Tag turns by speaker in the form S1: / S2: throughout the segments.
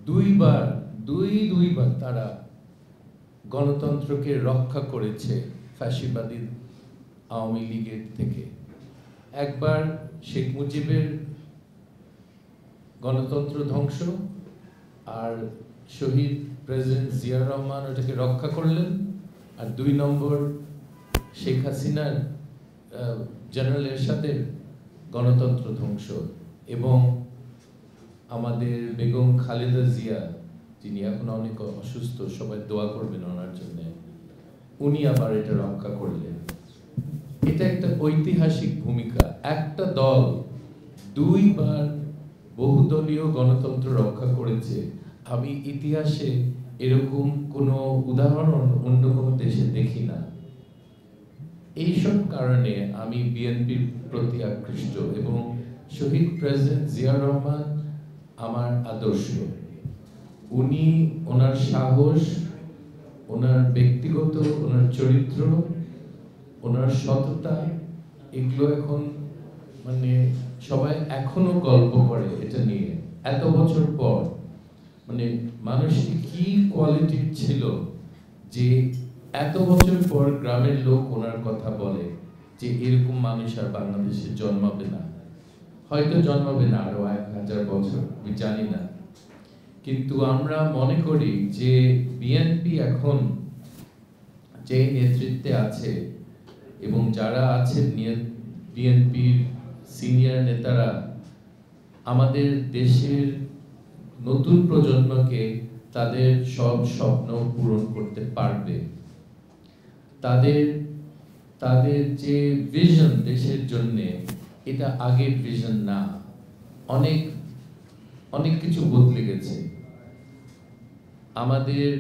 S1: দুইবার দুইবার তারা গণতন্ত্রকে রক্ষা করেছে ফ্যাসিবাদী আওয়ামী লীগের থেকে। একবার শেখ মুজিবের গণতন্ত্র ধ্বংস, আর শহীদ প্রেসিডেন্ট জিয়াউর রহমান ওটাকে রক্ষা করলেন। আর 2 নম্বর শেখ হাসিনার জেনারেল এরশাদের গণতন্ত্র ধ্বংস, এবং আমাদের বেগম খালেদা জিয়া, যিনি এখন অনেক অসুস্থ, সবাই দোয়া করবেন ওনার জন্য, উনি আবার এটা রক্ষা করলেন। এটা একটা ঐতিহাসিক ভূমিকা। একটা দল 2 বার বহুদলীয় গণতন্ত্র রক্ষা করেছে। আমি ইতিহাসে এরকম কোনো উদাহরণ অন্য কোনো দেশে দেখি না। এইসব কারণে আমি বিএনপির প্রতি আকৃষ্ট, এবং শহীদ প্রেসিডেন্ট জিয়াউর রহমান আমার আদর্শ। উনি ওনার সাহস, ওনার ব্যক্তিগত, ওনার চরিত্র, ওনার সততা, এগুলো এখন মানে সবাই এখনো গল্প করে এটা নিয়ে এত বছর পর। মানে মানুষটি কি কোয়ালিটির ছিল যে এত বছর পর গ্রামের লোক ওনার কথা বলে যে এরকম মানুষ আর বাংলাদেশে জন্মাবে না, হয়তো জন্মাবে না আরো 1000 বছর, আমি জানি না। কিন্তু আমরা মনে করি যে বিএনপি এখন যে নেতৃত্বে আছে এবং যারা আছেন বিএনপির সিনিয়র নেতারা আমাদের দেশের নতুন প্রজন্মকে তাদের সব স্বপ্ন পূরণ করতে পারবে। তাদের যে ভিশন দেশের জন্য, এটা আগের ভিশন না। অনেক কিছু বদলে গেছে। আমাদের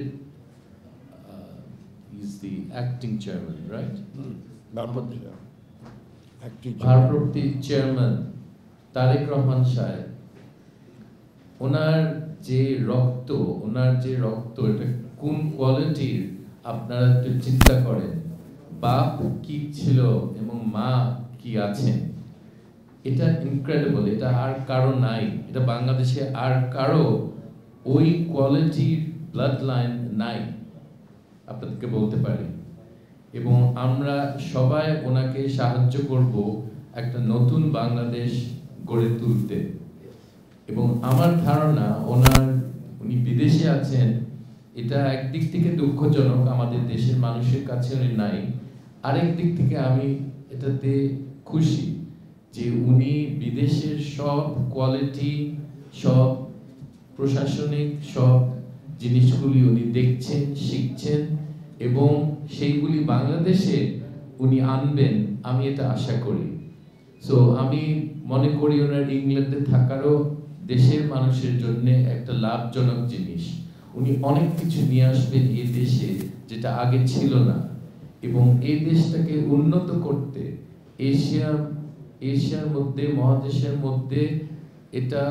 S1: is the acting chairman, right? ভারপ্রাপ্ত চেয়ারম্যান তারেক রহমান সাহেব, ওনার যে রক্ত এটা কোন কোয়ালিটির আপনারা একটু চিন্তা করেন। বাপ কি ছিল এবং মা কি আছেন, এটা ইনক্রেডিবল। এটা আর কারো নাই, এটা বাংলাদেশে আর কারো ওই কোয়ালিটির ব্লাড লাইন নাই, আপনাদেরকে বলতে পারি। এবং আমরা সবাই ওনাকে সাহায্য করব একটা নতুন বাংলাদেশ গড়ে তুলতে। এবং আমার ধারণা উনি বিদেশে আছেন, এটা একদিক থেকে দুঃখজনক, আমাদের দেশের মানুষের কাছে উনি নাই। আরেক দিক থেকে আমি এটাতে খুশি যে উনি বিদেশের সব কোয়ালিটি, সব প্রশাসনিক সব জিনিসগুলি উনি দেখছেন, শিখছেন, এবং সেইগুলি বাংলাদেশে উনি আনবেন, আমি এটা আশা করি। সো আমি মনে করি ওনার ইংল্যান্ডে থাকারও দেশের মানুষের জন্য একটা লাভজনক জিনিস। উনি অনেক কিছু নিয়ে আসবেন এই দেশে যেটা আগে ছিল না, এবং এই দেশটাকে উন্নত করতে এশিয়ার মধ্যে, মহাদেশের মধ্যে এটা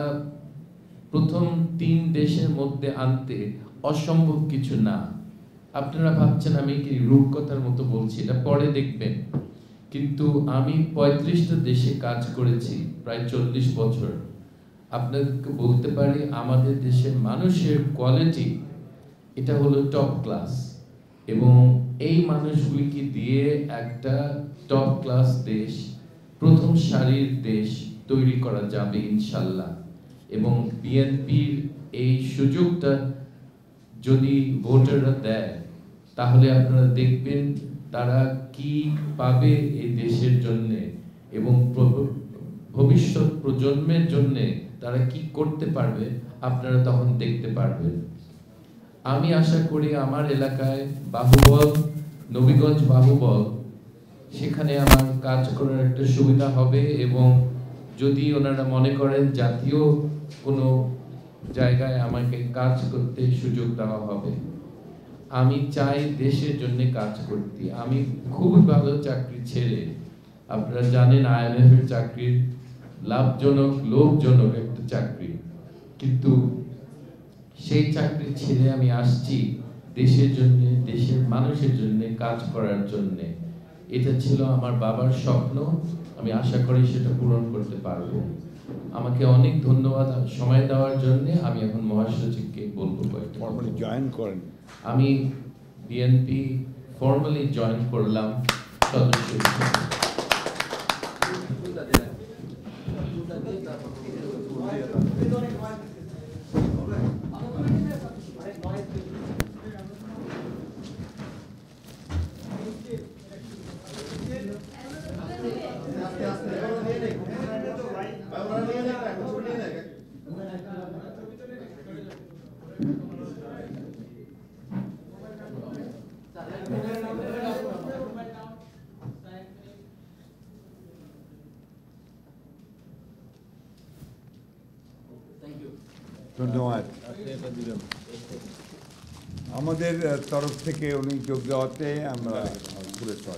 S1: প্রথম 3 দেশের মধ্যে আনতে অসম্ভব কিছু না। আপনারা ভাবছেন আমি কি রূপকথার মতো বলছি, এটা পরে দেখবেন। কিন্তু আমি 35টা দেশে কাজ করেছি প্রায় 40 বছর। আপনাদেরকে বলতে পারি আমাদের দেশের মানুষের কোয়ালিটি এটা হলো টপ ক্লাস, এবং এই মানুষগুলিকে দিয়ে একটা টপ ক্লাস দেশ, প্রথম সারির দেশ তৈরি করা যাবে ইনশাল্লাহ। এবং বিএনপির এই সুযোগটা যদি ভোটাররা দেয়, তাহলে আপনারা দেখবেন তারা কি পাবে এই দেশের জন্য, এবং ভবিষ্যৎ প্রজন্মের জন্য তারা কি করতে পারবে, আপনারা তখন দেখতে পারবেন। আমি আশা করি আমার এলাকায় বাহুবল, নবীগঞ্জ বাহুবল, সেখানে আমার কাজ করার একটা সুবিধা হবে। এবং যদি ওনারা মনে করেন জাতীয় কোনো জায়গায় আমাকে কাজ করতে সুযোগ দেওয়া হবে, আমি চাই দেশের জন্য কাজ করতে। আমি খুবই ভালো চাকরি ছেড়ে, আপনারা জানেন IMF এর চাকরির লাভজনক, লোভজনক একটা চাকরি, কিন্তু সেই চাকরি ছেড়ে আমি আসছি দেশের জন্য, দেশের মানুষের জন্য কাজ করার জন্য। এটা ছিল আমার বাবার স্বপ্ন, আমি আশা করি সেটা পূরণ করতে পারবো। আমাকে অনেক ধন্যবাদ সময় দেওয়ার জন্য। আমি এখন মহাসচিবকে বলবো কয়েকটা
S2: ফর্মালি জয়েন করেন।
S1: আমি বিএনপি ফর্মালি জয়েন করলাম সদস্য হিসেবে।
S2: ধন্যবাদ। আমাদের তরফ থেকে উনি যোগ দেওয়াতে আমরা পুরস্কার